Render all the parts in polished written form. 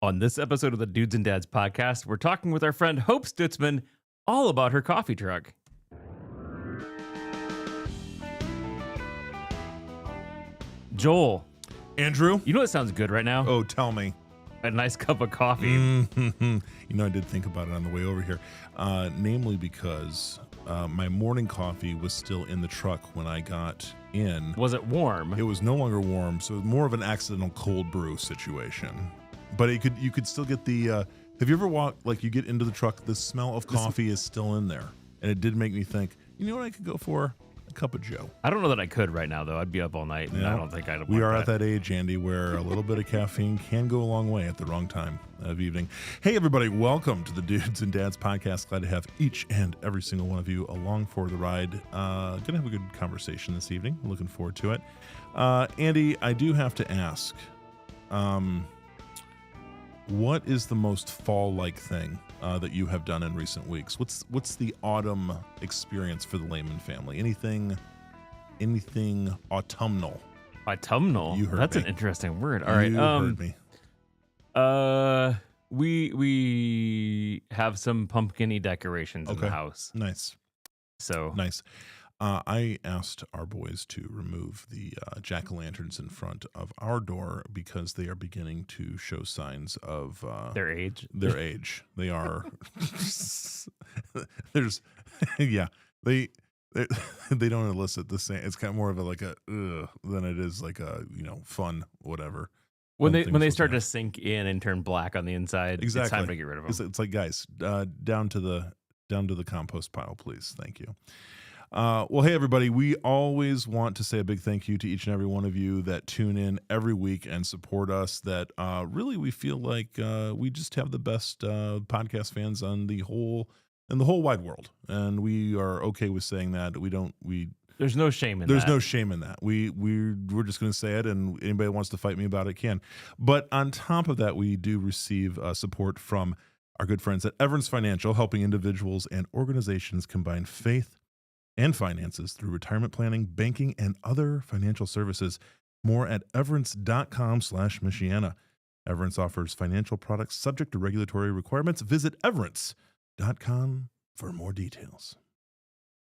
On this episode of the Dudes and Dads podcast, we're talking with our friend Hope Stutzman all about her coffee truck. Joel, Andrew? you know what sounds good right now? Oh, tell me. A nice cup of coffee. You know, I did think about it on the way over here. Namely because my morning coffee was still in the truck when I got in. Was it warm? It was no longer warm, so it was more of an accidental cold brew situation. But you could still get the, have you ever walked, like you get into the truck, the smell of coffee is still in there. And it did make me think, you know what I could go for? A cup of Joe. I don't know that I could right now, though. I'd be up all night, and Yeah. I don't think I'd want We are that. at that age, Andy, where a little bit of caffeine can go a long way at the wrong time of evening. Hey, everybody, welcome to the Dudes and Dads podcast. Glad to have each and every single one of you along for the ride. Gonna have a good conversation this evening. Looking forward to it. Andy, I do have to ask, what is the most fall-like thing that you have done in recent weeks? What's the autumn experience for the Lehman family? Anything autumnal? Autumnal? You heard That's me. an interesting word. All right. You heard me. We have some pumpkin-y decorations in the Okay. house. Nice. So Nice. I asked our boys to remove the jack-o'-lanterns in front of our door because they are beginning to show signs of their age. their age. They are. There's, yeah. They don't elicit the same. It's kind of more of a like a than it is like a fun whatever. When fun they thing when they supposed to start to have. sink in and turn black on the inside, it's Exactly. time to get rid of them. It's like guys, down to the compost pile, please. Thank you. Well, hey, everybody, we always want to say a big thank you to each and every one of you that tune in every week and support us, that really we feel like we just have the best podcast fans in the whole wide world. And we are okay with saying that. There's no shame in There's that. no shame in that. We're just going to say it, and anybody that wants to fight me about it can. But on top of that, we do receive support from our good friends at Everence Financial, helping individuals and organizations combine faith and finances through retirement planning, banking, and other financial services. More at everence.com/Michiana. Everence offers financial products subject to regulatory requirements. Visit everence.com for more details.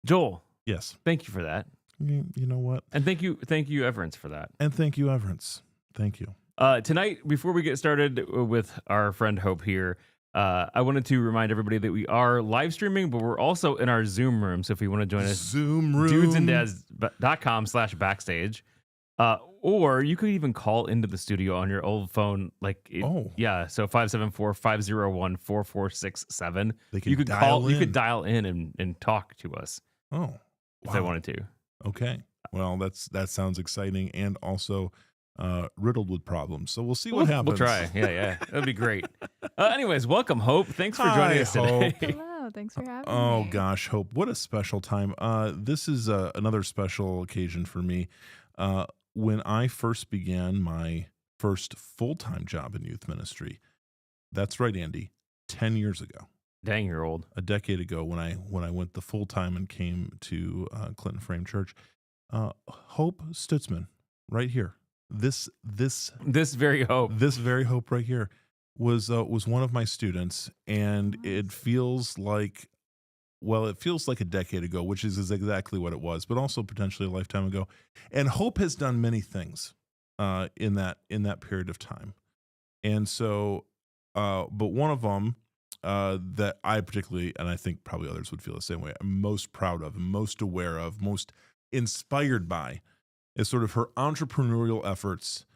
Joel, Yes. thank you for that. You know what? And thank you, Everence, for that. And thank you, Everence. Thank you. Tonight, before we get started with our friend Hope here, I wanted to remind everybody that we are live streaming, but we're also in our Zoom room. So if you want to join us, Zoom room. dudesanddads.com/backstage. Or you could even call into the studio on your old phone. Yeah. So 574-501-4467. They can You could dial in. You could dial in and talk to us Oh, if they wow. wanted to. Okay. Well, that sounds exciting and also riddled with problems. So we'll see what happens. We'll try. Yeah. That'd be great. Anyways, welcome, Hope. Thanks for Hi, joining us today. Hope. Hello, thanks for having Oh me. gosh, Hope, what a special time. This is another special occasion for me. When I first began my first full-time job in youth ministry, that's right, Andy, 10 years ago, Dang, you're old. a decade ago, when I went the full-time and came to Clinton Frame Church, Hope Stutzman, right here, this This very Hope. very Hope right here was one of my students, and it feels like a decade ago, which is exactly what it was, but also potentially a lifetime ago. And Hope has done many things in that period of time. And so, but one of them that I particularly, and I think probably others would feel the same way, I'm most proud of, most aware of, most inspired by, is sort of her entrepreneurial efforts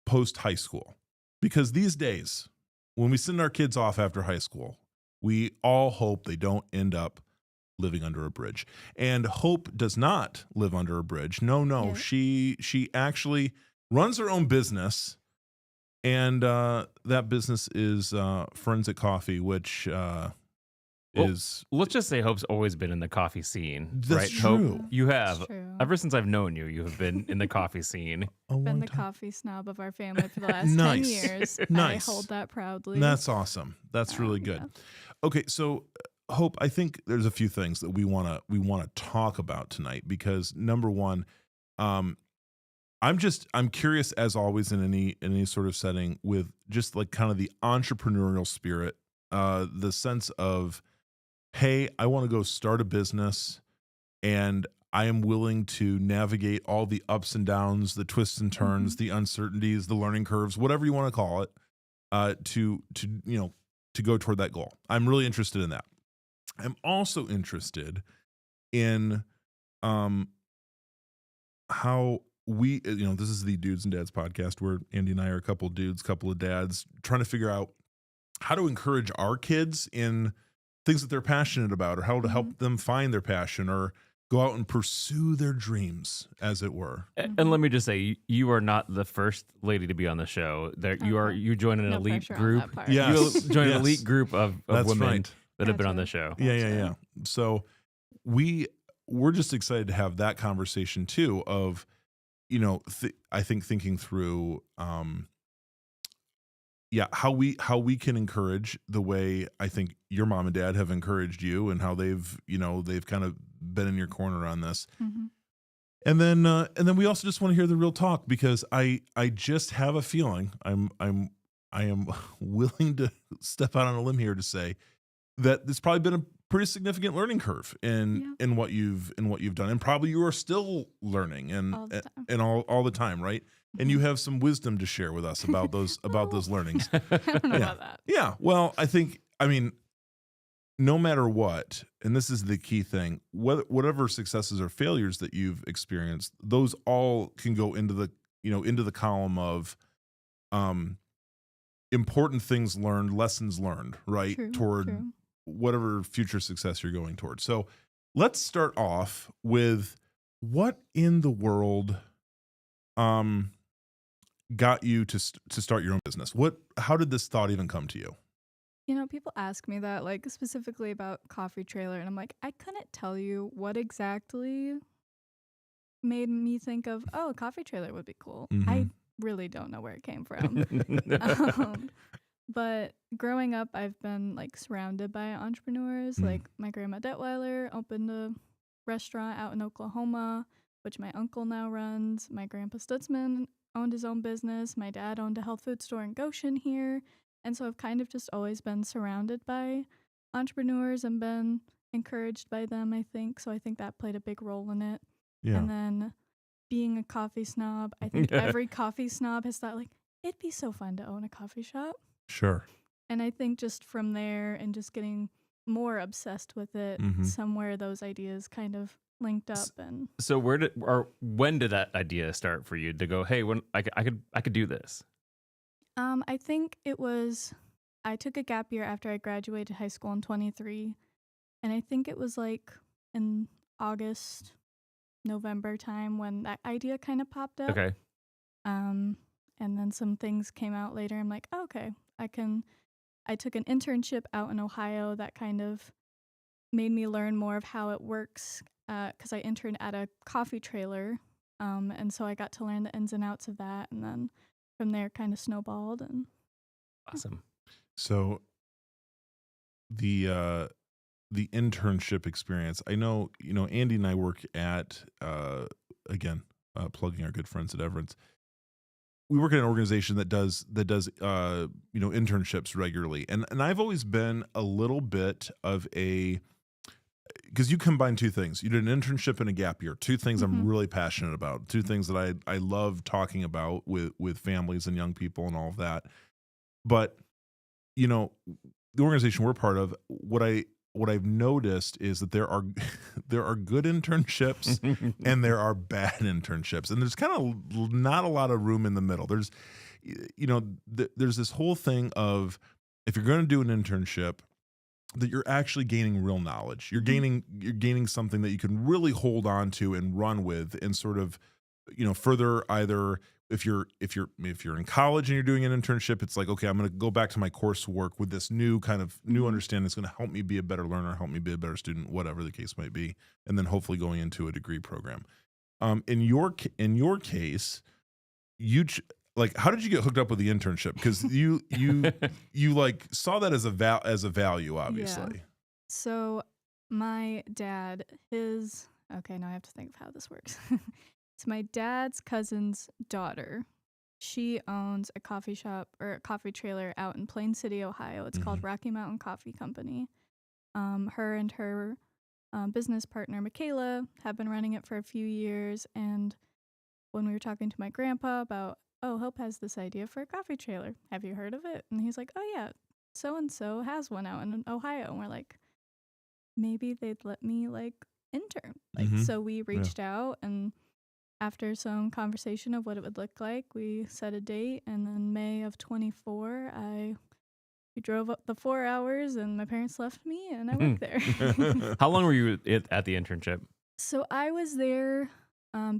post high school. Because these days, when we send our kids off after high school, we all hope they don't end up living under a bridge. And Hope does not live under a bridge. No. Yeah. She actually runs her own business, and that business is Forensic Coffee, which is... Let's just say Hope's always been in the coffee scene. That's right? true. Hope, you That's have. true. Ever since I've known you, you have been in the coffee scene. a Been long the time. coffee snob of our family for the last Nice. 10 years. Nice. I hold that proudly. That's awesome. That's really good. Yeah. Okay, so Hope, I think there's a few things that we want to talk about tonight, because number one, I'm curious, as always in any sort of setting, with just like kind of the entrepreneurial spirit, the sense of, hey, I want to go start a business, and I am willing to navigate all the ups and downs, the twists and turns, the uncertainties, the learning curves, whatever you want to call it, to go toward that goal. I'm really interested in that. I'm also interested in how we, this is the Dudes and Dads podcast, where Andy and I are a couple of dudes, couple of dads, trying to figure out how to encourage our kids in things that they're passionate about, or how to help them find their passion, or go out and pursue their dreams, as it were. And let me just say, you are not the first lady to be on the show. There, you join an No elite pressure on group. that part. Yes. You join an Yes. elite group of That's women right. that have been on Gotcha. the show. Yeah. So we're just excited to have that conversation too, of, I think thinking through, how we can encourage the way I think your mom and dad have encouraged you, and how they've kind of been in your corner on this. Mhm. And then we also just want to hear the real talk, because I just have a feeling I am willing to step out on a limb here to say that there's probably been a pretty significant learning curve in what you've done, and probably you are still learning All the time. and all the time, right? And you have some wisdom to share with us about those learnings. I don't know Yeah. about that. Yeah. Well, I mean, no matter what, and this is the key thing, whatever successes or failures that you've experienced, those all can go into the column of important things learned, lessons learned, right? Toward whatever future success you're going towards. So let's start off with, what in the world got you to start your own business? How did this thought even come to you? People ask me that, like, specifically about Coffee Trailer, and I'm like, I couldn't tell you what exactly made me think of, oh, a coffee trailer would be cool. I really don't know where it came from. But growing up, I've been like surrounded by entrepreneurs. Like my grandma Detweiler opened a restaurant out in Oklahoma, which my uncle now runs. My grandpa Stutzman owned his own business. My dad owned a health food store in Goshen here. And so I've kind of just always been surrounded by entrepreneurs and been encouraged by them, I think. So I think that played a big role in it. Yeah. And then being a coffee snob, I think every coffee snob has thought, like, it'd be so fun to own a coffee shop. Sure. And I think just from there and just getting more obsessed with it, somewhere those ideas kind of linked up. And So when did that idea start for you to go, hey, when I could do this? I think it was, I took a gap year after I graduated high school in 23, and I think it was like in August, November time when that idea kind of popped up. Okay. And then some things came out later. I'm like, oh, okay, I took an internship out in Ohio that kind of made me learn more of how it works, because I interned at a coffee trailer. And so I got to learn the ins and outs of that. And then from there kind of snowballed. And Awesome. So the internship experience, I know, Andy and I work at, plugging our good friends at Everett's. We work at an organization that does internships regularly. And I've always been a little bit of because you combine two things. You did an internship and a gap year, two things I'm really passionate about, two things that I love talking about with families and young people and all of that. But, the organization we're part of, what I've noticed is that there are good internships and there are bad internships, and there's kind of not a lot of room in the middle. There's there's this whole thing of, if you're going to do an internship, that you're actually gaining real knowledge. You're gaining something that you can really hold on to and run with, and sort of further, either if you're in college and you're doing an internship, it's like, okay, I'm going to go back to my coursework with this new understanding that's going to help me be a better learner, help me be a better student, whatever the case might be, and then hopefully going into a degree program. In your case, how did you get hooked up with the internship? Because you like saw that as a value, obviously. yeah. So my dad, okay, now I have to think of how this works. It's my dad's cousin's daughter. She owns a coffee shop or a coffee trailer out in Plain City, Ohio. It's called Rocky Mountain Coffee Company. Her and her business partner, Michaela, have been running it for a few years. And when we were talking to my grandpa about, oh, Hope has this idea for a coffee trailer. Have you heard of it? And he's like, oh, yeah, so-and-so has one out in Ohio. And we're like, maybe they'd let me, like, intern. Like, so we reached out, and after some conversation of what it would look like, we set a date. And then May of 24, we drove up the 4 hours, and my parents left me, and I worked there. How long were you at the internship? So I was there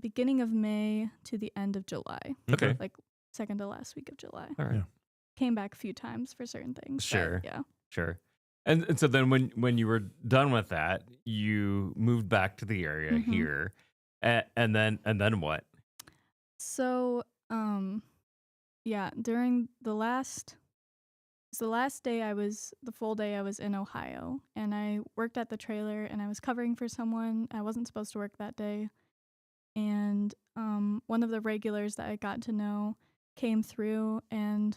beginning of May to the end of July. Okay. Like second to last week of July. All right. Yeah. Came back a few times for certain things. Sure. Yeah. Sure. And so then when you were done with that, you moved back to the area here. And then what? So, yeah, during the last day the full day I was in Ohio, and I worked at the trailer, and I was covering for someone. I wasn't supposed to work that day. And one of the regulars that I got to know came through, and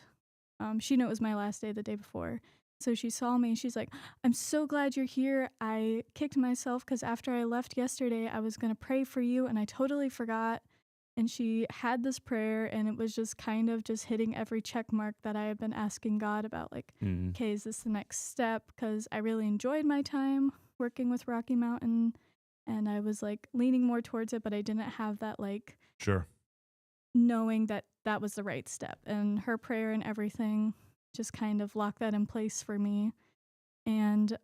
she knew it was my last day the day before. So she saw me, and she's like, I'm so glad you're here. I kicked myself because after I left yesterday, I was going to pray for you, and I totally forgot. And she had this prayer, and it was just kind of just hitting every check mark that I had been asking God about, like, okay, is this the next step? Because I really enjoyed my time working with Rocky Mountain, and I was, like, leaning more towards it, but I didn't have that, like, knowing that that was the right step. And her prayer and everything just kind of locked that in place for me. And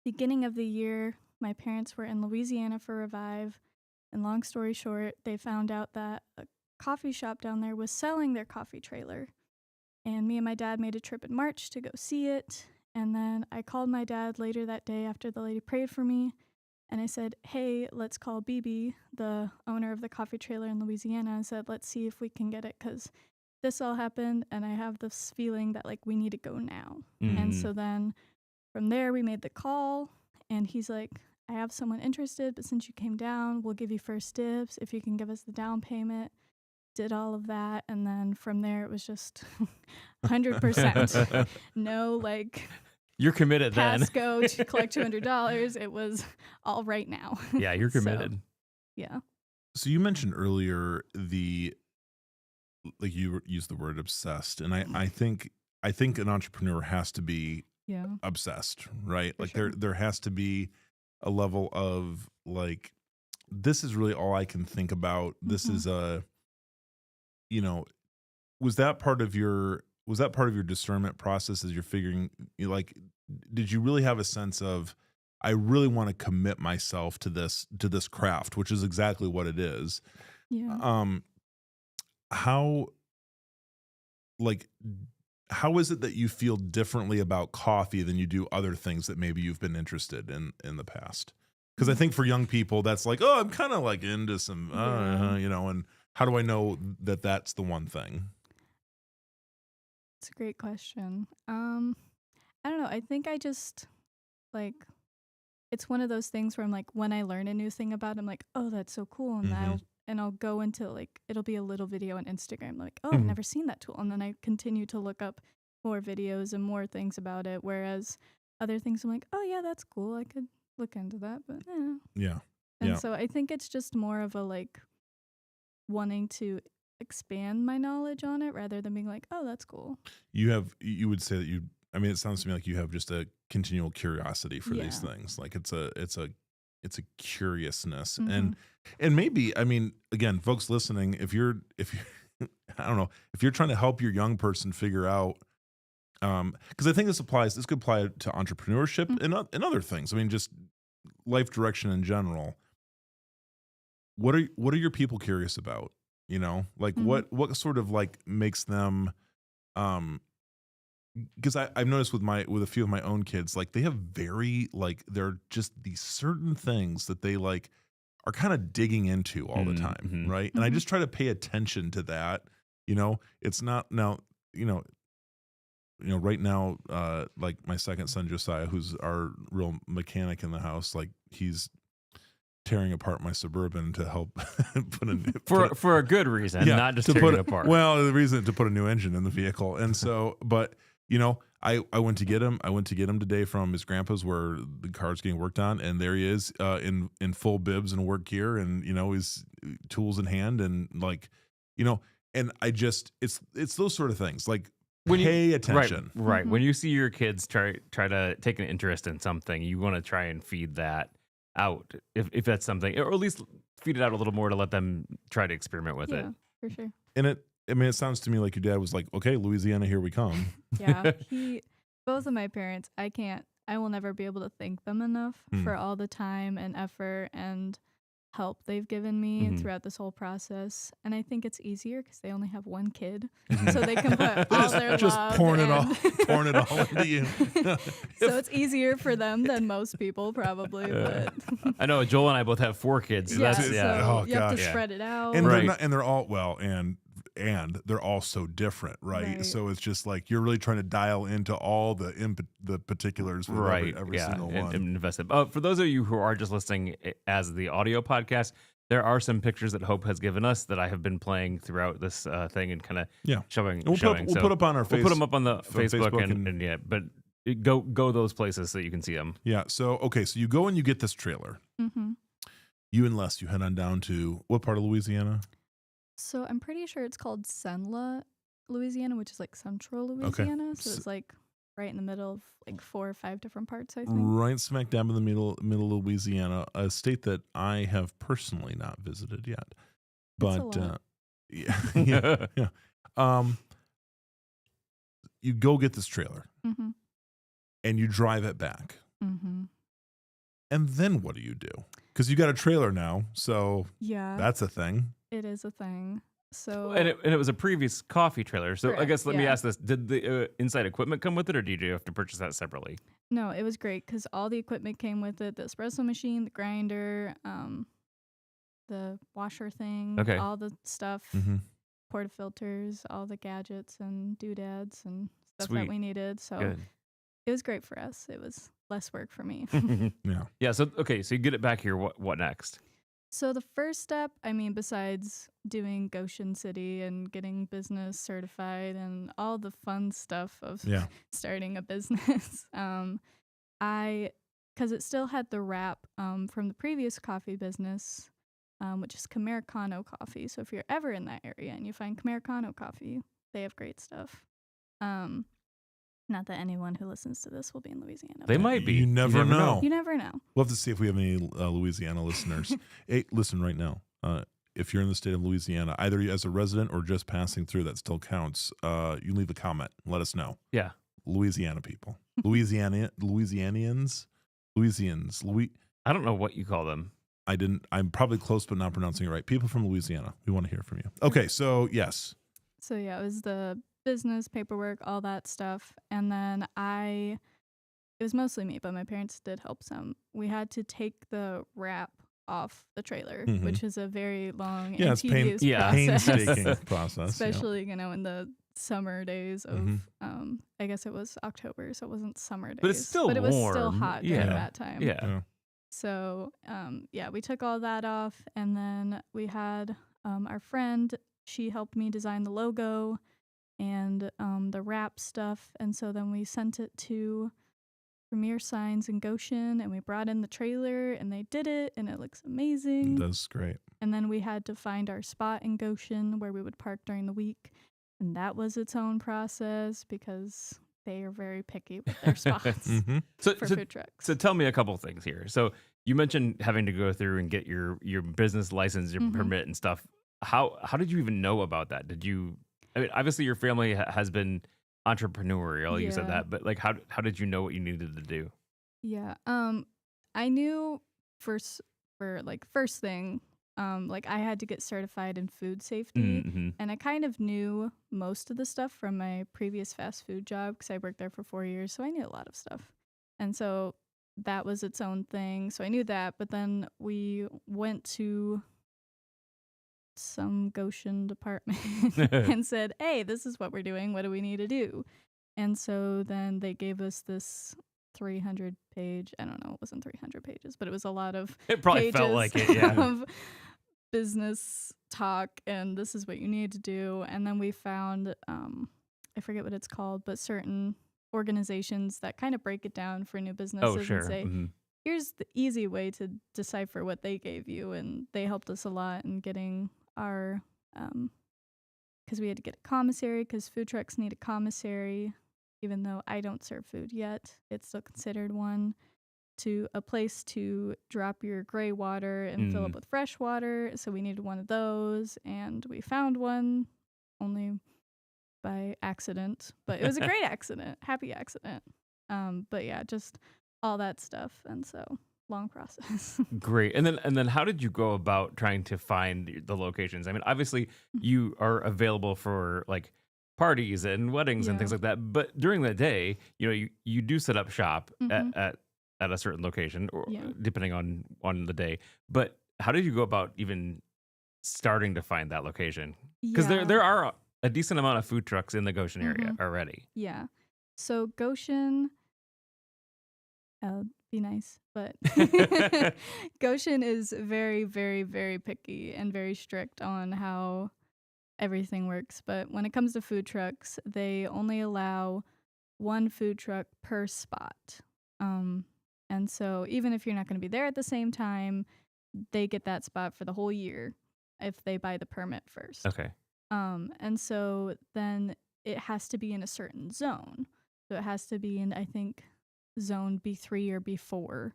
beginning of the year, my parents were in Louisiana for Revive. And long story short, they found out that a coffee shop down there was selling their coffee trailer. And me and my dad made a trip in March to go see it. And then I called my dad later that day after the lady prayed for me. And I said, hey, let's call BB, the owner of the coffee trailer in Louisiana, and said, let's see if we can get it, because this all happened, and I have this feeling that, like, we need to go now. And so then from there, we made the call, and he's like, I have someone interested, but since you came down, we'll give you first dibs if you can give us the down payment. Did all of that, and then from there, it was just 100%. No, like... You're committed then. Go to collect $200. It was all right now. Yeah, you're committed. So, yeah. So you mentioned earlier like you used the word obsessed, and I think an entrepreneur has to be obsessed, right? For like sure. there has to be a level of, like, this is really all I can think about. This is was that part of your discernment process as you're figuring, like, did you really have a sense of, I really want to commit myself to this craft, which is exactly what it is. Yeah. How is it that you feel differently about coffee than you do other things that maybe you've been interested in the past? Because I think for young people, that's like, oh, I'm kind of like into some, and how do I know that that's the one thing? It's a great question. I don't know. I think I just, like, it's one of those things where I'm like, when I learn a new thing about it, I'm like, oh, that's so cool. And I'll go into, like, it'll be a little video on Instagram, like, oh, I've never seen that tool. And then I continue to look up more videos and more things about it. Whereas other things, I'm like, oh, yeah, that's cool. I could look into that, but Yeah. And so I think it's just more of a, like, wanting to expand my knowledge on it rather than being like, oh, that's cool. You would say that it sounds to me like you have just a continual curiosity for these things. Like it's a curiousness. And maybe, again, folks listening, if you're I don't know, if you're trying to help your young person figure out, because I think this could apply to entrepreneurship and other things. Just life direction in general. What are your people curious about? What sort of, like, makes them, because I've noticed with a few of my own kids, like, they have very, like, they're just these certain things that they, like, are kind of digging into all the time, right? And I just try to pay attention to that. It's not now, right now, like, my second son Josiah, who's our real mechanic in the house, like, he's tearing apart my Suburban to help put for a good reason, not just to tearing put it apart. Well, the reason to put a new engine in the vehicle, and so, but I went to get him. I went to get him today from his grandpa's where the car's getting worked on, and there he is in full bibs and work gear, and his tools in hand, and and I just it's those sort of things like. When pay attention. Right. When you see your kids try to take an interest in something, you want to try and feed that out if that's something, or at least feed it out a little more to let them try to experiment with it. Yeah, for sure. And it sounds to me like your dad was like, okay, Louisiana, here we come. Yeah. Both of my parents, I will never be able to thank them enough for all the time and effort and help they've given me throughout this whole process. And I think it's easier because they only have one kid, so they can put all their just love pouring it all into you. So it's easier for them than most people probably. But I know Joel and I both have 4 kids. So that's so Oh, you have to gosh. spread it out. And Right. they're all and they're all so different, right? So it's just like you're really trying to dial into all the particulars with every single one. And invest it. For those of you who are just listening as the audio podcast, there are some pictures that Hope has given us that I have been playing throughout this thing and kind of showing. We'll put up on our We'll put them up on the Facebook and and yeah, but go those places so you can see them. Yeah. So so you go and you get this trailer. Mm-hmm. You and Les, you head on down to what part of Louisiana? So I'm pretty sure it's called Senla, Louisiana, which is like central Louisiana. So it's like right in the middle of like 4 or 5 different parts, I think. Right smack dab in the middle of Louisiana, a state that I have personally not visited yet. But yeah. You go get this trailer and you drive it back. And then what do you do? Because you got a trailer now, so that's a thing. It is a thing. So and it was a previous coffee trailer. So correct, I guess let me ask this: did the inside equipment come with it, or did you have to purchase that separately? No, it was great because all the equipment came with it: the espresso machine, the grinder, the washer thing, all the stuff, portafilters, all the gadgets and doodads and stuff that we needed. So it was great for us. It was less work for me. Yeah. So so you get it back here. What next? So the first step, I mean, besides doing Goshen City and getting business certified and all the fun stuff of starting a business, because it still had the wrap from the previous coffee business, which is Americano coffee. So if you're ever in that area and you find Americano coffee, they have great stuff. Not that anyone who listens to this will be in Louisiana. They might be. You never know. You never know. We'll have to see if we have any Louisiana listeners. Hey, listen right now. If you're in the state of Louisiana, either as a resident or just passing through, that still counts. You leave a comment. Let us know. Yeah. Louisiana people. Louisians. I don't know what you call them. I'm probably close, but not pronouncing it right. People from Louisiana. We want to hear from you. Okay. So yes. So yeah, it was the business, paperwork, all that stuff. And then it was mostly me, but my parents did help some. We had to take the wrap off the trailer, which is a very long and tedious process. Painstaking process. Especially, in the summer days of, I guess it was October, so it wasn't summer days. But it's still But it was warm. still hot during that time. Yeah. So, we took all that off, and then we had our friend, she helped me design the logo and the wrap stuff, and so then we sent it to Premier Signs in Goshen, and we brought in the trailer, and they did it, and it looks amazing. That's great. And then we had to find our spot in Goshen where we would park during the week, and that was its own process because they are very picky with their spots for food trucks. So tell me a couple things here. So you mentioned having to go through and get your business license, your permit and stuff. How did you even know about that? I mean, obviously your family has been entrepreneurial. You said that, but like, how did you know what you needed to do? Yeah. I knew first thing, like I had to get certified in food safety, and I kind of knew most of the stuff from my previous fast food job because I worked there for 4 years, so I knew a lot of stuff. And so that was its own thing. So I knew that, but then we went to some Goshen department and said, hey, this is what we're doing. What do we need to do? And so then they gave us this 300-page, I don't know, it wasn't 300 pages, but it was a lot of It probably felt pages like it, yeah. of business talk, and this is what you need to do. And then we found, I forget what it's called, but certain organizations that kind of break it down for new Oh, businesses and sure. say, here's the easy way to decipher what they gave you. And they helped us a lot in getting our, because we had to get a commissary, because food trucks need a commissary. Even though I don't serve food yet, it's still considered one. To a place to drop your gray water and fill up with fresh water. So we needed one of those, and we found one only by accident, but it was a great accident, happy accident. But yeah, just all that stuff, and so long process. Great. And then how did you go about trying to find the locations? I mean, obviously you are available for like parties and weddings and things like that, but during the day, you do set up shop at a certain location, or depending on the day. But how did you go about even starting to find that location? Because there are a decent amount of food trucks in the Goshen area already. Yeah. So Goshen, be nice, but Goshen is very, very, very picky and very strict on how everything works. But when it comes to food trucks, they only allow one food truck per spot. And so even if you're not going to be there at the same time, they get that spot for the whole year if they buy the permit first. Okay. And so then it has to be in a certain zone. So it has to be in, I think, zone B3 or B4.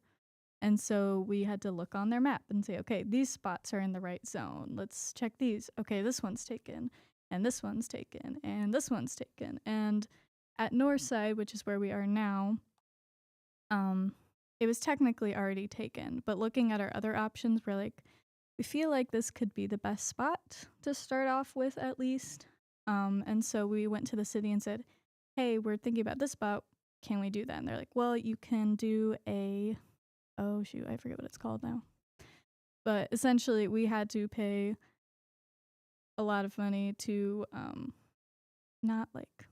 And so we had to look on their map and say, okay, these spots are in the right zone. Let's check these. Okay, this one's taken, and this one's taken, and this one's taken. And at Northside, which is where we are now, it was technically already taken. But looking at our other options, we're like, we feel like this could be the best spot to start off with, at least. And so we went to the city and said, hey, we're thinking about this spot. Can we do that? And they're like, well, you can do oh shoot, I forget what it's called now. But essentially, we had to pay a lot of money to not like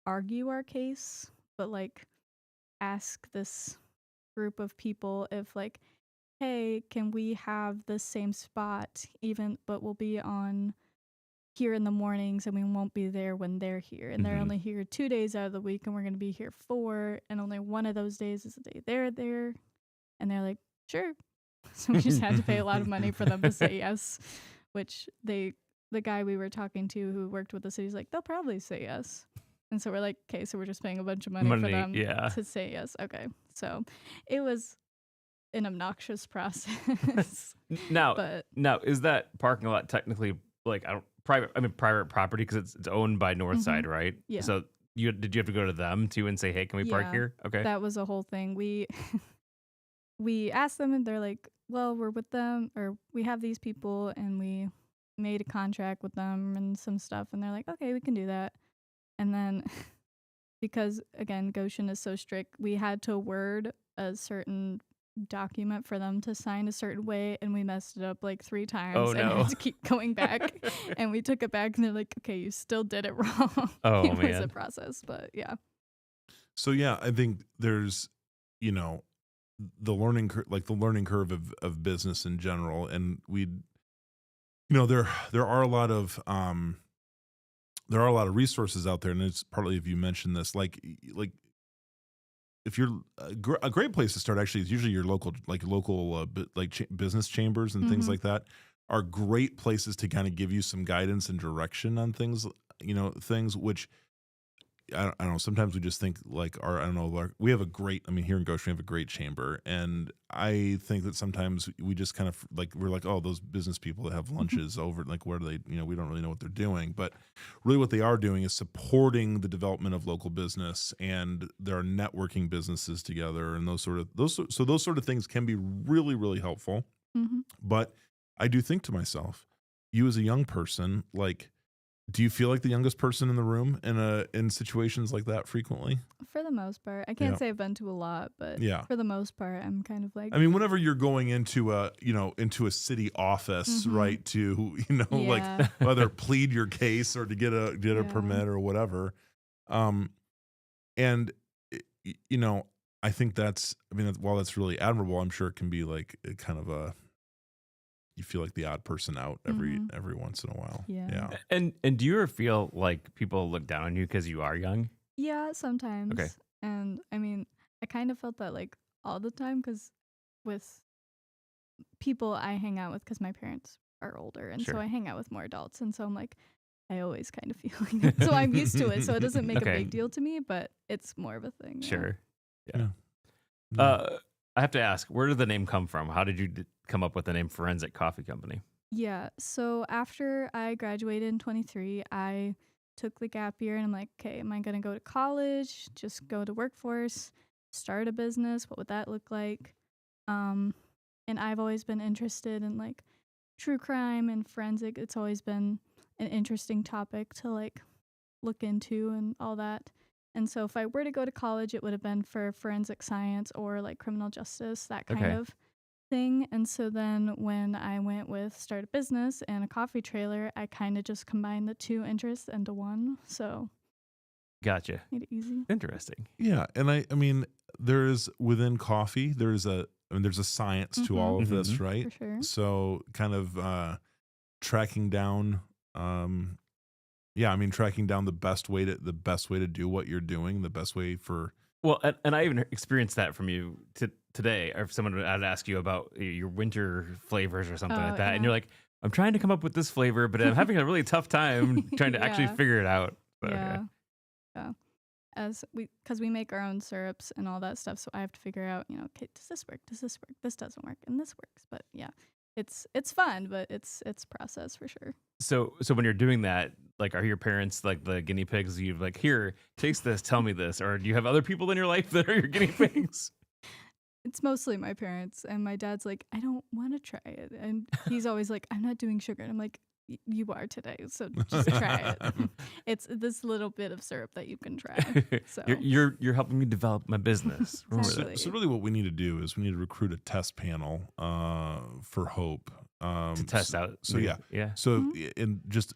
argue our case, but like ask this group of people if like, hey, can we have the same spot but we'll be on here in the mornings and we won't be there when they're here, and they're only here 2 days out of the week and we're going to be here 4, and only one of those days is the day they're there. And they're like, sure. So we just had to pay a lot of money for them to say yes, which the guy we were talking to who worked with the city is like, they'll probably say yes. And so we're like, okay, so we're just paying a bunch of money for them to say yes. Okay. So it was an obnoxious process. Now, is that parking lot technically like private property because it's owned by Northside, right? Yeah. So did you have to go to them too and say, hey, can we park here? Okay. That was a whole thing. We asked them and they're like, well, we're with them, or we have these people and we made a contract with them and some stuff, and they're like, okay, we can do that. And then because again, Goshen is so strict, we had to word a certain document for them to sign a certain way, and we messed it up like 3 times. Oh, and no. had to keep going back. And we took it back and they're like, okay, you still did it wrong. Oh, it man. was a process, but yeah. So yeah, I think there's, the learning curve of business in general, and there are a lot of resources out there, and it's partly if you mentioned this, like if you're a great place to start actually is usually your local business chambers and things like that are great places to kind of give you some guidance and direction on things, things which I don't know. Sometimes we just think like we have a great, here in Goshen, we have a great chamber. And I think that sometimes we just kind of we're like, oh, those business people that have lunches over, like, what are they, we don't really know what they're doing. But really what they are doing is supporting the development of local business, and there are networking businesses together, and those sort of things can be really, really helpful. But I do think to myself, you as a young person, do you feel like the youngest person in the room in situations like that frequently? For the most part. I can't say I've been to a lot, but for the most part, I'm kind of like... whenever you're going into a city office, right, to, like whether plead your case or to get a permit or whatever. And you know, I think while that's really admirable, I'm sure it can be like kind of you feel like the odd person out every once in a while. Yeah. Yeah. And do you ever feel like people look down on you because you are young? Yeah, sometimes. Okay. And I mean, I kind of felt that like all the time because with people I hang out with, because my parents are older, and so Sure. I hang out with more adults, and so I'm like, I always kind of feel like that. So I'm used to it, so it doesn't make a Okay. big deal to me, but it's more of a thing. Yeah. Sure. Yeah. I have to ask, where did the name come from? How did you come up with the name Forensic Coffee Company? Yeah. So after I graduated in 23, I took the gap year and I'm like, okay, am I going to go to college, just go to workforce, start a business? What would that look like? And I've always been interested in like true crime and forensic. It's always been an interesting topic to like look into and all that. And so if I were to go to college, it would have been for forensic science or like criminal justice, that kind Okay. of thing. And so then when I went with start a business and a coffee trailer, I kind of just combined the two interests into one. So Gotcha. made it easy. Interesting. Yeah, and I mean, there's within coffee, there's a science to all of this, right? For sure. So kind of tracking down, tracking down the best way to do what you're doing, the best way for. Well, and I even experienced that from you today. Or if someone would ask you about your winter flavors or something like that, yeah. and you're like, I'm trying to come up with this flavor, but I'm having a really tough time trying to actually Yeah. figure it out. So, Yeah. Because we make our own syrups and all that stuff, so I have to figure out, okay, does this work? Does this work? This doesn't work, and this works. But yeah, it's fun, but it's process for sure. So when you're doing that, like, are your parents like the guinea pigs? You've like, here, taste this, tell me this, or do you have other people in your life that are your guinea pigs? It's mostly my parents, and my dad's like, I don't want to try it, and he's always like, I'm not doing sugar, and I'm like, you are today, so just try it. It's this little bit of syrup that you can try. So you're helping me develop my business. Remember that. Exactly. So really, what we need to do is we need to recruit a test panel for Hope To test out. So yeah. So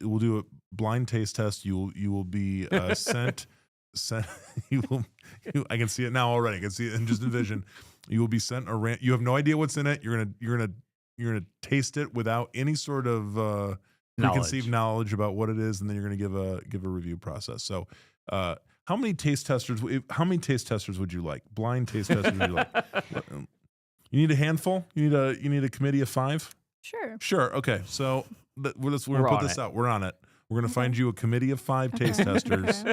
We'll do a blind taste test. You will be sent. I can see it now already. I can see it and just envision. You will be sent you have no idea what's in it. You're gonna taste it without any sort of preconceived knowledge about what it is, and then you're gonna give a review process. So, how many taste testers would you like? Blind taste testers would you like? You need a handful. You need a committee of 5. Sure. Okay. So we're gonna put this out. We're on it. We're gonna find you a committee of 5 taste testers.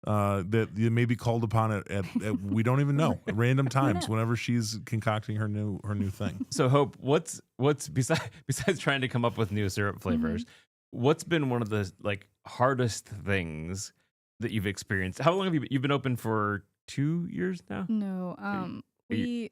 That you may be called upon at we don't even know, at random times whenever she's concocting her new thing. So Hope, what's besides trying to come up with new syrup flavors, what's been one of the like hardest things that you've experienced? How long have you've been open for 2 years now? No, we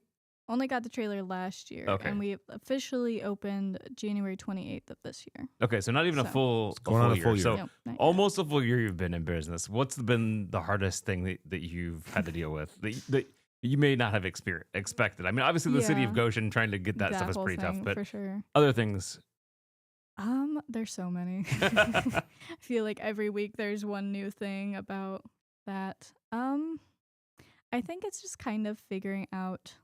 only got the trailer last year, Okay. and we officially opened January 28th of this year. Okay, so not even a So- full going on a full year. So Nope, not yet. almost a full year you've been in business. What's been the hardest thing that you've had to deal with that you may not have expected? I mean, obviously the city of Yeah. Goshen trying to get that stuff is whole pretty tough, thing, but for sure. other things. There's so many. I feel like every week there's one new thing about that. I think it's just kind of figuring out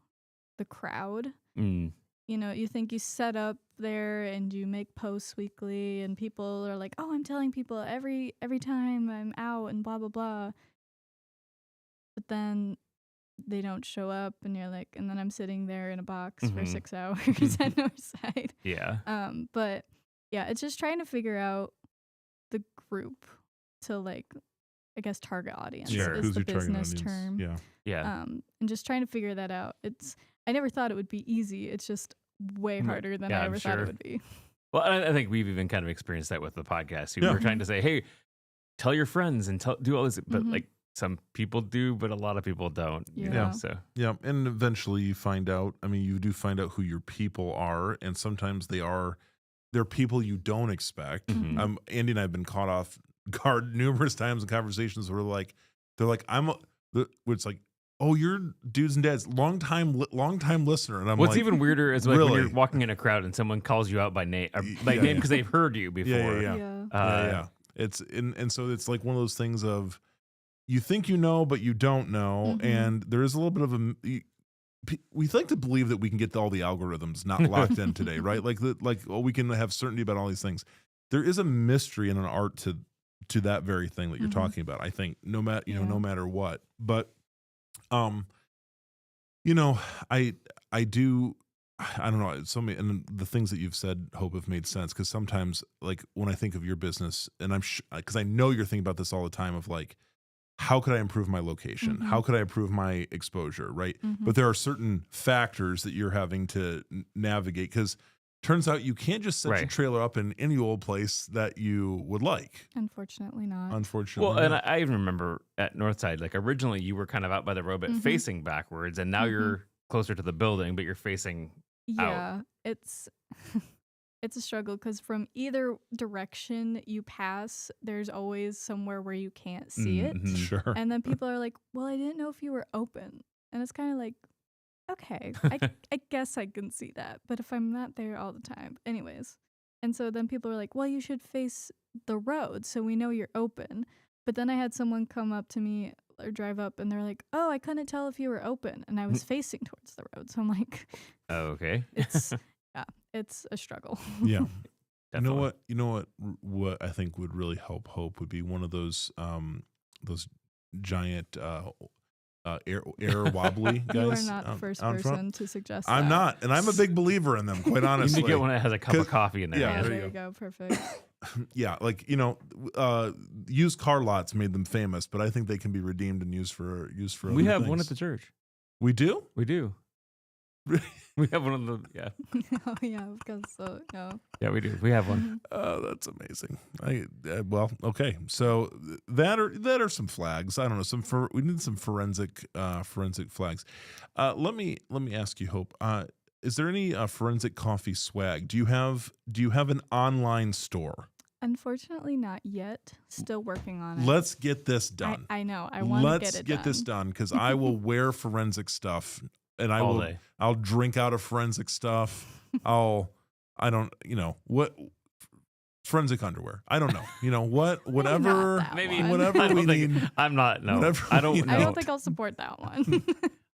the crowd. Mm. You think you set up there and you make posts weekly, and people are like, "Oh, I'm telling people every time I'm out and blah blah blah." But then they don't show up, and you're like, and then I'm sitting there in a box for 6 hours at Northside. Yeah. But yeah, it's just trying to figure out the group to like, I guess, target audience Sure. is Who's the your target business audience? term. Yeah. Yeah. And just trying to figure that out. I never thought it would be ezy. It's just way harder than Yeah, I I'm ever thought sure. it would be. Well, I think we've even kind of experienced that with the podcast. Yeah. We're trying to say, hey, tell your friends and do all this, but Mhm. like some people do, but a lot of people don't. You know? Yeah. So Yeah, and eventually you find out. I mean, you do find out who your people are, and sometimes they're people you don't expect. Mhm. Andy and I have been caught off guard numerous times in conversations where they're like, it's like, oh, you're dudes and dads, long time listener, and I'm what's like, even weirder is like when really? you're walking in a crowd and someone calls you out by name, Yeah, name because they've heard you before. Yeah. Yeah. Yeah. It's and so it's like one of those things of you think you know, but you don't know, and there is a little bit of we like to believe that we can get all the algorithms not locked in today, right? We can have certainty about all these things. There is a mystery and an art to that very thing that you're talking about. I think no matter what, but I do. I don't know. So many, and the things that you've said, Hope, have made sense because sometimes, like when I think of your business, and because I know you're thinking about this all the time, of like, how could I improve my location? How could I improve my exposure? Right. But there are certain factors that you're having to navigate because turns out you can't just set your trailer up in any old place that you would like. Unfortunately not. Well, and I even remember at Northside, like originally you were kind of out by the road, but facing backwards, and now you're closer to the building, but you're facing out. It's it's a struggle because from either direction you pass, there's always somewhere where you can't see it. Sure. And then people are like, well, I didn't know if you were open. And it's kind of like, okay, I guess I can see that. But if I'm not there all the time, anyways. And so then people are like, well, you should face the road so we know you're open. But then I had someone come up to me or drive up and they're like, oh, I couldn't tell if you were open. And I was facing towards the road. So I'm like, okay. It's a struggle. Yeah. Definitely. You know what I think would really help Hope would be one of those giant air wobbly guys. You are not the first person to suggest that. I'm not, and I'm a big believer in them, quite honestly. You need to get one that has a cup of coffee in there. Yeah, there you go. Perfect. Yeah, like used car lots made them famous, but I think they can be redeemed and used for We other have one things. at the church. We do? We do. We have one of the Oh yeah, because Yeah, we do. We have one. Oh, that's amazing. Well, okay. So that are some flags. I don't know. We need some forensic flags. Let me ask you, Hope. Is there any forensic coffee swag? Do you have an online store? Unfortunately, not yet. Still working on it. Let's get this done. I know. I want to get it done. Let's get this done because I will wear forensic stuff and All day. I'll drink out of forensic stuff. Forensic underwear. I don't know. Whatever Maybe whatever we need. I'm not. No, whatever I don't. we know. I don't think I'll support that one.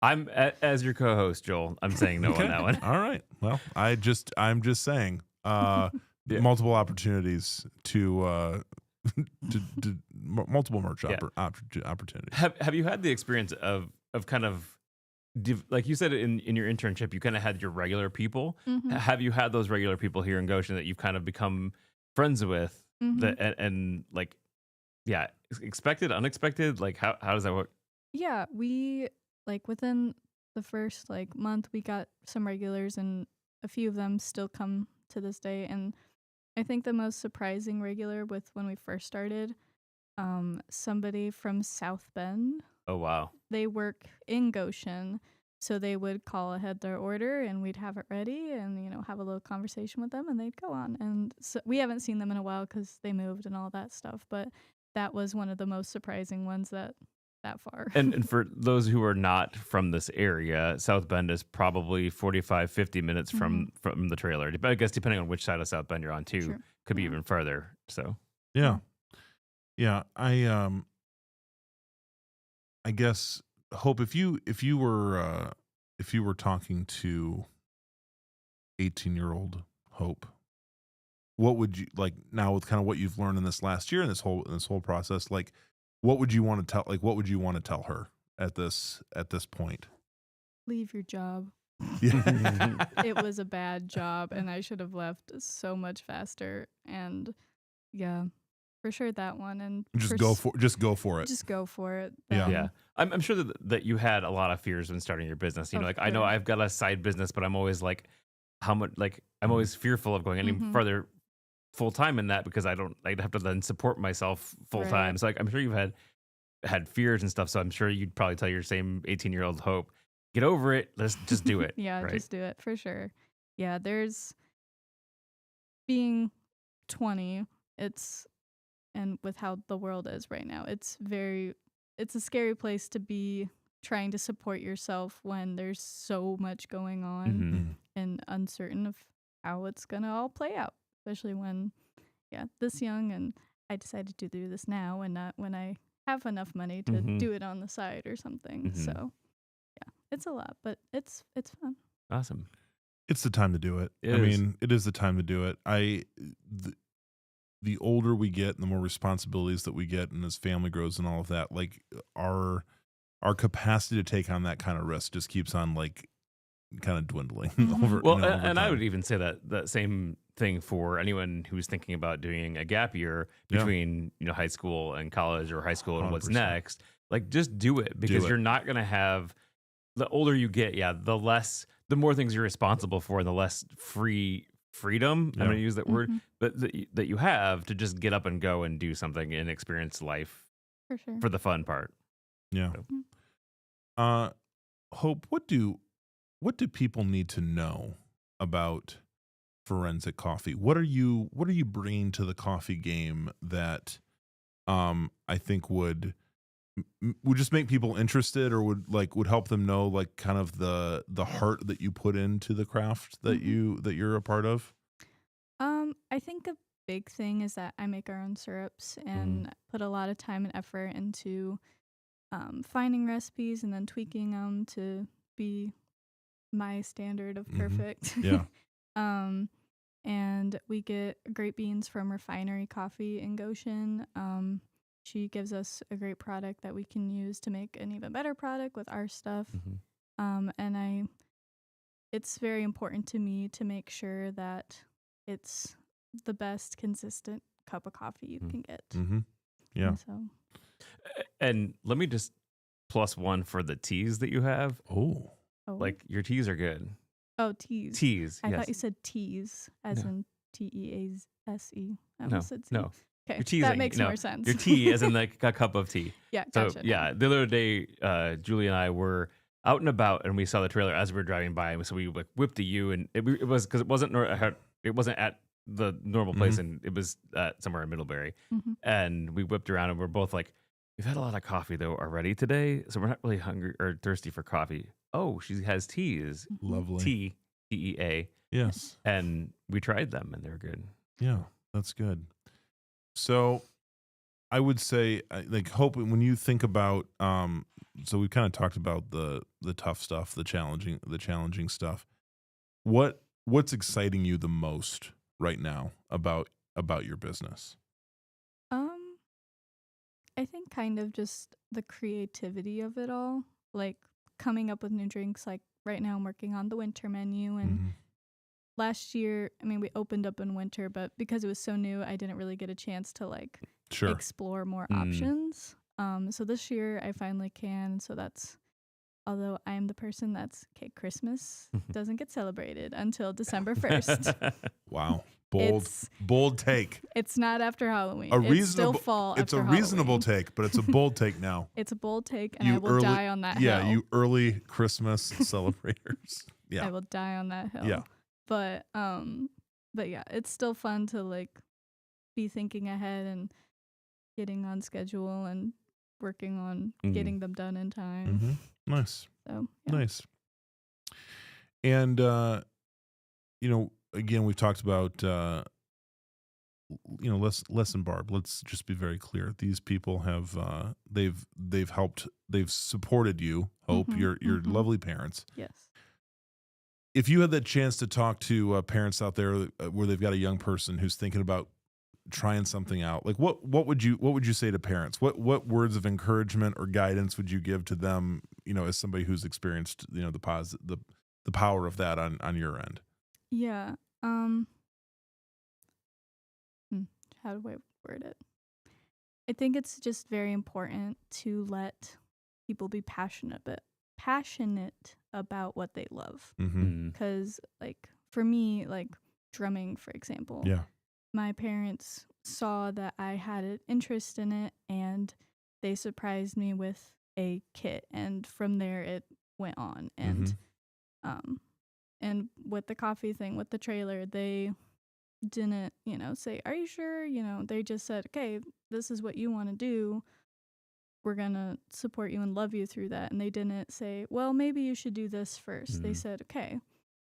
I'm as your co-host, Joel. I'm saying no on that one. All right. Well, I'm just saying multiple opportunities to multiple merch opportunities. Have you had the experience of kind of like you said in your internship, you kind of had your regular people. Have you had those regular people here in Goshen that you've kind of become friends with and like, yeah, expected, unexpected? Like how does that work? Yeah, we within the first month, we got some regulars and a few of them still come to this day. And I think the most surprising regular with when we first started, somebody from South Bend. Oh, wow. They work in Goshen, so they would call ahead their order and we'd have it ready and, have a little conversation with them and they'd go on. And so we haven't seen them in a while because they moved and all that stuff, but that was one of the most surprising ones that far. And for those who are not from this area, South Bend is probably 45, 50 minutes from the trailer. I guess depending on which side of South Bend you're on too, Sure. could be even further. So yeah. I guess, Hope, if you were talking to 18-year-old Hope, what would you like now with kind of what you've learned in this last year and this whole process? Like, what would you want to tell? Like, what would you want to tell her at this point? Leave your job. Yeah. It was a bad job, and I should have left so much faster. And yeah. For sure, that one, and just go for it. Just go for it. Yeah. I'm sure that you had a lot of fears when starting your business. I know I've got a side business, but I'm always like, I'm always fearful of going any further full time in that because I'd have to then support myself full time. Right. So I'm sure you've had fears and stuff. So I'm sure you'd probably tell your same 18-year-old Hope, get over it. Let's just do it. Yeah, right? Just do it for sure. Yeah, there's being 20. And with how the world is right now, it's a scary place to be trying to support yourself when there's so much going on and uncertain of how it's gonna all play out, especially when this young. And I decided to do this now and not when I have enough money to Mhm. do it on the side or something. Mhm. So yeah, it's a lot, but it's fun. Awesome. It's the time to do it. It I is. mean, it is the time to do it. The older we get and the more responsibilities that we get and as family grows and all of that, like our capacity to take on that kind of risk just keeps on like kind of dwindling Mhm. over, Well, over and I would time. even say that same thing for anyone who's thinking about doing a gap year Yeah. between, high school and college or high school and what's 100%. next. Like, just do it, because it. you're not going to have, the older you get, the more things you're responsible for, the less freedom, I'm Yeah. going to use that word, Mhm. but that you have to just get up and go and do something and experience life For sure. for the fun part. Yeah. So, Hope, what do people need to know about forensic coffee? What are you bringing to the coffee game that I think would just make people interested, or would help them know like kind of the heart that you put into the craft that Mhm. you're a part of? I think a big thing is that I make our own syrups mhm. and put a lot of time and effort into finding recipes and then tweaking them to be my standard of Mhm. perfect. Yeah. um, and we get great beans from Refinery Coffee in Goshen. She gives us a great product that we can use to make an even better product with our stuff. Mhm. And it's very important to me to make sure that it's the best consistent cup of coffee you Mm. can get. Mhm. Yeah. And so, And let me just plus one for the teas that you have. Oh. Like, your teas are good. teas. Teas, I yes. thought you said teas, as No. in TEASE. I No, almost said C. no. Okay, You're teasing. that makes more sense. Your tea as in like a cup of tea. Yeah, So gotcha. now. yeah, the other day, Julie and I were out and about, and we saw the trailer as we were driving by, and so we like whipped to you, and it was because it wasn't at the normal place, Mhm. and it was somewhere in Middlebury, Mhm. and we whipped around, and we're both like, we've had a lot of coffee though already today, so we're not really hungry or thirsty for coffee. Oh, she has teas, Mhm. Lovely. TEA, Yes. and we tried them, and they're good. Yeah. That's good. So I would say, like, Hope, when you think about, so we kind of talked about the tough stuff, the challenging stuff. What's exciting you the most right now about your business? Um, I think kind of just the creativity of it all, like coming up with new drinks. Like right now, I'm working on the winter menu, and Mhm. last year, I mean, we opened up in winter, but because it was so new, I didn't really get a chance to like Sure. explore more Mm. options. So this year I finally can. So that's, although I am the person Christmas doesn't get celebrated until December 1st. Wow. It's Bold take. it's not after Halloween. A It's still reasonable fall It's after a reasonable Halloween. take, but it's a bold take now. It's a bold take, and I will die on that Yeah, hill. you early Christmas celebrators. I Yeah. will die on that hill. Yeah. But yeah, it's still fun to like be thinking ahead and getting on schedule and working on Mm. getting them done in time. Mhm. Nice. So yeah. Nice. And again, we've talked about listen, Barb, let's just be very clear. These people have they've supported you, Hope, Mhm, your mhm. lovely parents. Yes. If you had that chance to talk to parents out there where they've got a young person who's thinking about trying something out, like what would you say to parents? What words of encouragement or guidance would you give to them, as somebody who's experienced, the power of that on your end? Yeah. Hmm, how do I word it? I think it's just very important to let people be passionate about what they love. Mm-hmm. Mm. Because like for me, like drumming, for example, Yeah. my parents saw that I had an interest in it, and they surprised me with a kit, and from there it went on. Mm-hmm. And with the coffee thing, with the trailer, they didn't, say, "Are you sure?" They just said, "Okay, this is what you want to do. We're going to support you and love you through that." And they didn't say, "Well, maybe you should do this first." They Mm. said, "Okay,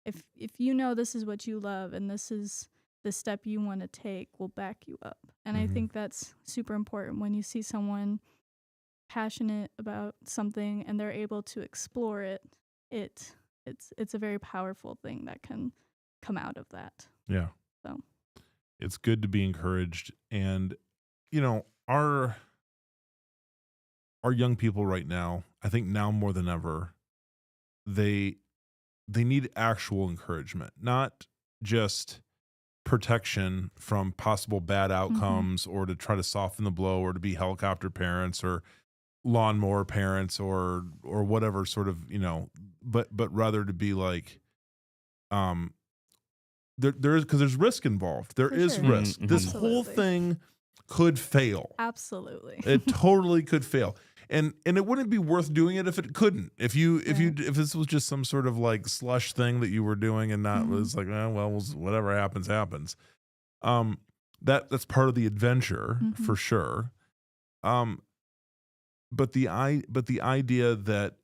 if this is what you love and this is the step you want to take, we'll back you up." And I Mhm. think that's super important when you see someone passionate about something and they're able to explore it, it's a very powerful thing that can come out of that. Yeah. So It's good to be encouraged. And, our young people right now, I think now more than ever, they need actual encouragement, not just protection from possible bad outcomes or to try to soften the blow or to be helicopter parents or lawnmower parents or whatever sort of, but rather to be like, there is, because there's risk involved. There For is sure. risk. Mhm. This whole Absolutely. thing could fail. Absolutely. It totally could fail. And it wouldn't be worth doing it if it couldn't. If this was just some sort of like slush thing that you were doing and not was like, whatever happens happens. That's part of the adventure for sure. But the idea that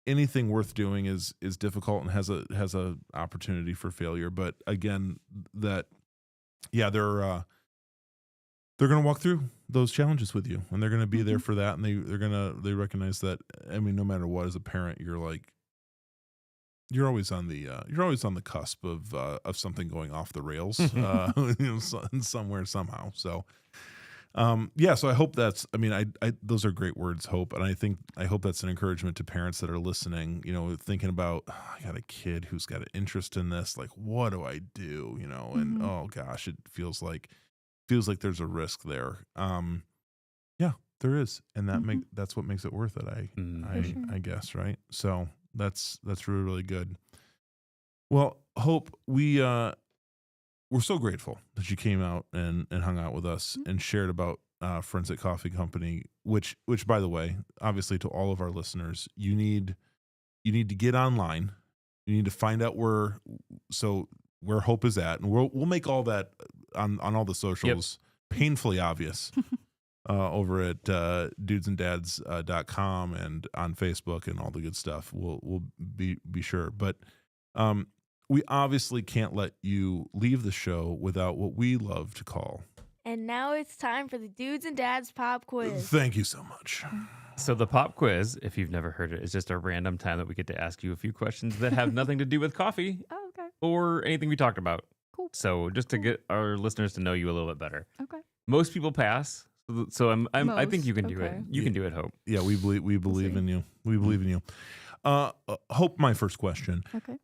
anything worth doing is difficult and has a opportunity for failure. But again, that they're going to walk through those challenges with you, and they're going to be there for that. And they recognize that. I mean, no matter what, as a parent, you're always on the cusp of something going off the rails, somewhere somehow. So, so I hope those are great words, Hope. And I hope that's an encouragement to parents that are listening, thinking about, I got a kid who's got an interest in this. Like, what do I do? And oh gosh, it feels like there's a risk there. There is. And that's what makes it worth it. I guess. Right. So that's really, really good. Well, Hope, we're so grateful that you came out and hung out with us and shared about Forensic Coffee Company, which by the way, obviously to all of our listeners, you need to get online. You need to find out where Hope is at, and we'll make all that on all the socials painfully obvious over at dudesanddads.com and on Facebook and all the good stuff. We'll be sure, but we obviously can't let you leave the show without what we love to call. And now it's time for the Dudes and Dads Pop Quiz. Thank you so much. So the pop quiz, if you've never heard it, is just a random time that we get to ask you a few questions that have nothing to do with coffee Oh, okay. or anything we talked about. Cool. So just to get our listeners to know you a little bit better. Okay. Most people pass, so I think you can do it. Okay. You can do it, Hope. Yeah, we believe see. in you. We believe in you. Hope, my first question. Okay.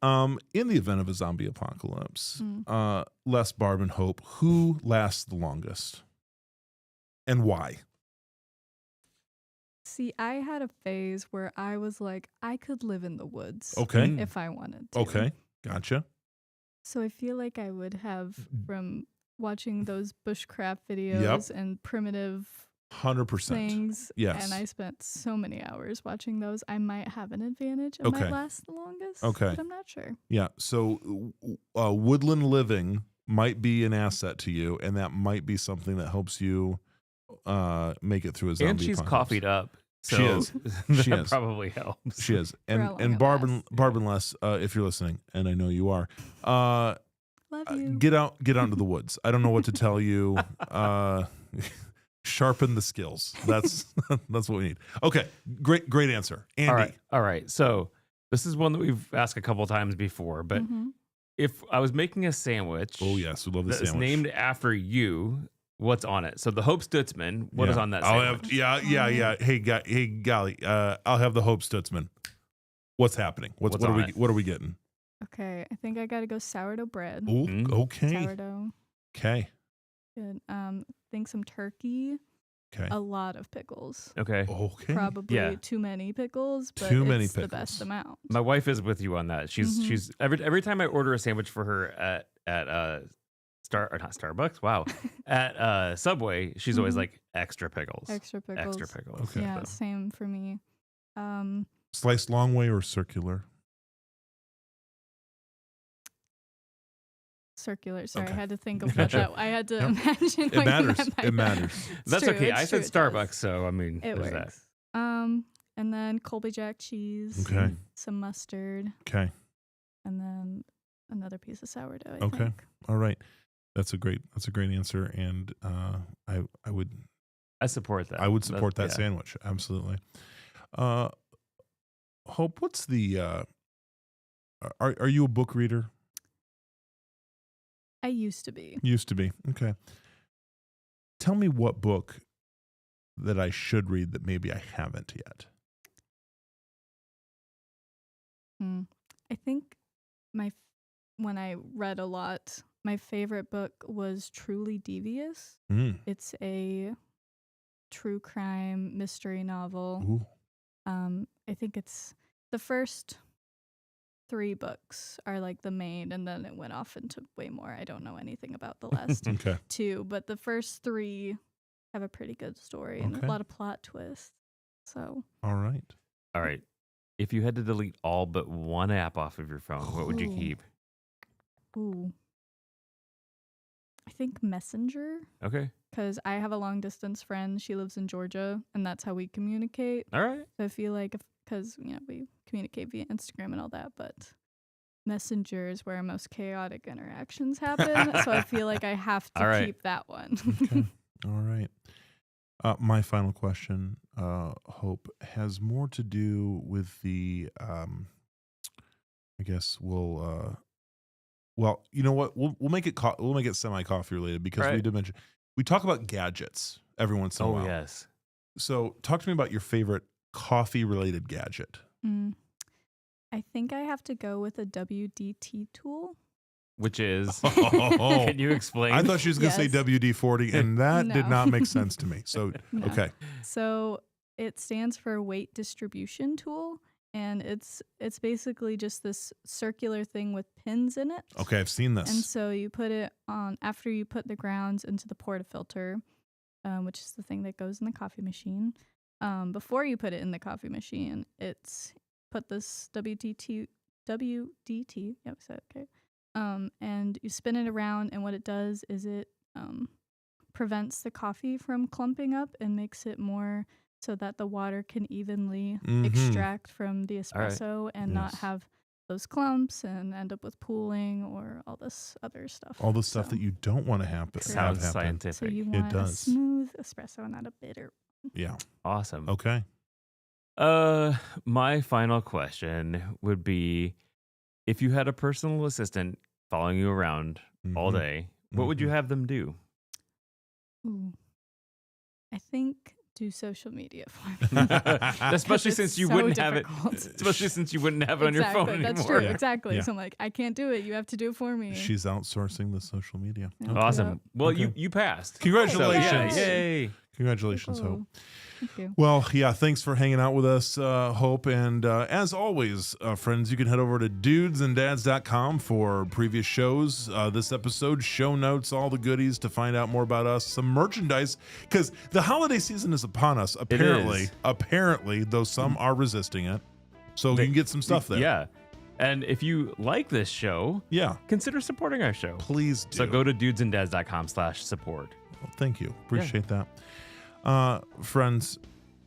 In the event of a zombie apocalypse, Les, Barb, and Hope, who lasts the longest? And why? See, I had a phase where I was like, I could live in the woods Okay. if I wanted to. Okay. Gotcha. So I feel like I would have, from watching those bushcraft videos and primitive 100%. things, Yes. and I spent so many hours watching those, I might have an advantage. It Okay. might last the longest. Okay. But I'm not sure. Yeah. So woodland living might be an asset to you, and that might be something that helps you make it through a zombie And she's apocalypse. coffeed up. So She is. that She is. probably helps. She is. For how And long and it Barb lasts. and Les, if you're listening, and I know you are, Love you. get out into the woods. I don't know what to tell you. Sharpen the skills. That's what we need. Okay, great answer, Andy. All right. So this is one that we've asked a couple times before, but if I was making a sandwich, Oh yes, we love the that's sandwich. named after you, what's on it? So the Hope Stutzman, what is on that I'll sandwich? have yeah. Hey golly, I'll have the Hope Stutzman. What's happening? What on are we it? what are we getting? Okay, I think I gotta go sourdough bread. Oh, okay. Sourdough. Okay. Good. Think some turkey. Okay. A lot of pickles. Okay. Okay. Probably Yeah. too many pickles, but Too many it's the pickles. best amount. My wife is with you on that. She's every time I order a sandwich for her at not Starbucks. Wow. At Subway, she's always like extra pickles. Extra pickles. Extra pickles. Okay. Yeah, So- same for me. Sliced long way or circular? Circular. Sorry, Okay. I had to think of what that. I had to Yep. imagine. It what matters. that might It be. matters. It's That's true, okay. it's I said true, it does. Starbucks, so I mean, It there's works. that. And then Colby Jack cheese. Okay. Some mustard, Okay. and then another piece of sourdough. I Okay. think. All right. That's a great answer, and I would I support that. I would support that Yeah. sandwich. Absolutely. Hope, what's the, are you a book reader? I used to be. Used to be. Okay. Tell me what book that I should read that maybe I haven't yet. I think when I read a lot, my favorite book was Truly Devious. It's a true crime mystery novel. Ooh. I think it's the first 3 books are like the main, and then it went off into way more. I don't know anything about the last Okay. 2, but the first 3 have a pretty good story and Okay. a lot of plot twists. So All right. All right. If you had to delete all but one app off of your phone, what would you Ooh. keep? I think Messenger, Okay. because I have a long distance friend. She lives in Georgia, and that's how we communicate. All right. So I feel like because we communicate via Instagram and all that, but Messenger is where most chaotic interactions happen. So I feel like I have All to right. keep that one. Okay. All right. My final question, Hope, has more to do with the, I guess well, you know what? We'll make it we'll make it semi-coffee related because we Right. did mention we talk about gadgets every once in a Oh, while. yes. So talk to me about your favorite coffee related gadget. I think I have to go with a WDT tool. Which is, Oh. can you explain? I thought she was going to say Yes. WD-40, and that did No. not make sense to me. So, No. okay. So it stands for weight distribution tool, and it's basically just this circular thing with pins in it. Okay, I've seen this. And so you put it on after you put the grounds into the portafilter, which is the thing that goes in the coffee machine. Before you put it in the coffee machine, it's put this WDT. Yeah, we said okay. And you spin it around, and what it does is it prevents the coffee from clumping up and makes it more so that the water can evenly extract from the espresso and not Yes. have those clumps and end up with pooling or all this other stuff. All the stuff So- that you don't want to happen. Sounds have happen. So scientific. you It want a does. smooth espresso, not a bitter. Yeah. Awesome. Okay. My final question would be, if you had a personal assistant following you around all Mhm. day, what would you Mhm. have them do? Ooh. I think do social media for me. Especially It's since you so wouldn't have it. difficult. Especially since you wouldn't have it on your phone anymore. That's true. Yeah. Exactly. Yeah. So I'm like, I can't do it. You have to do it for me. She's outsourcing the social media. Yeah. Okay. Awesome. Well, Okay. you passed. Congratulations. So, yeah, yay. Congratulations, Cool. Hope. Thank you. Well, yeah, thanks for hanging out with us, Hope. And as always, friends, you can head over to dudesanddads.com for previous shows, this episode, show notes, all the goodies to find out more about us, some merchandise, because the holiday season is upon us, apparently, though some are resisting it. So you can get some stuff there. Yeah. And if you like this show, Yeah, consider supporting our show. please do. So go to dudesanddads.com/support. Thank you. Appreciate that. Friends,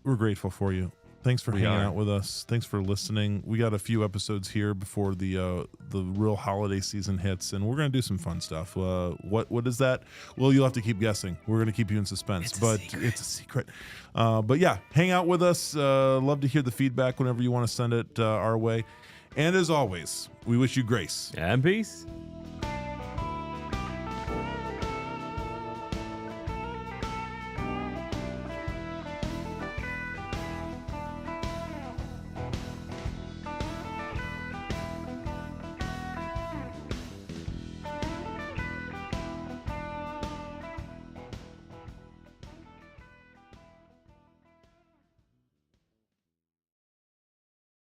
we're grateful for you. Thanks for hanging out with us. Thanks for listening. We got a few episodes here before the real holiday season hits, and we're gonna do some fun stuff. What is that? Well, you'll have to keep guessing. We're gonna keep you in suspense, it's a secret. But yeah, hang out with us. Love to hear the feedback whenever you want to send it our way. And as always, we wish you grace And peace.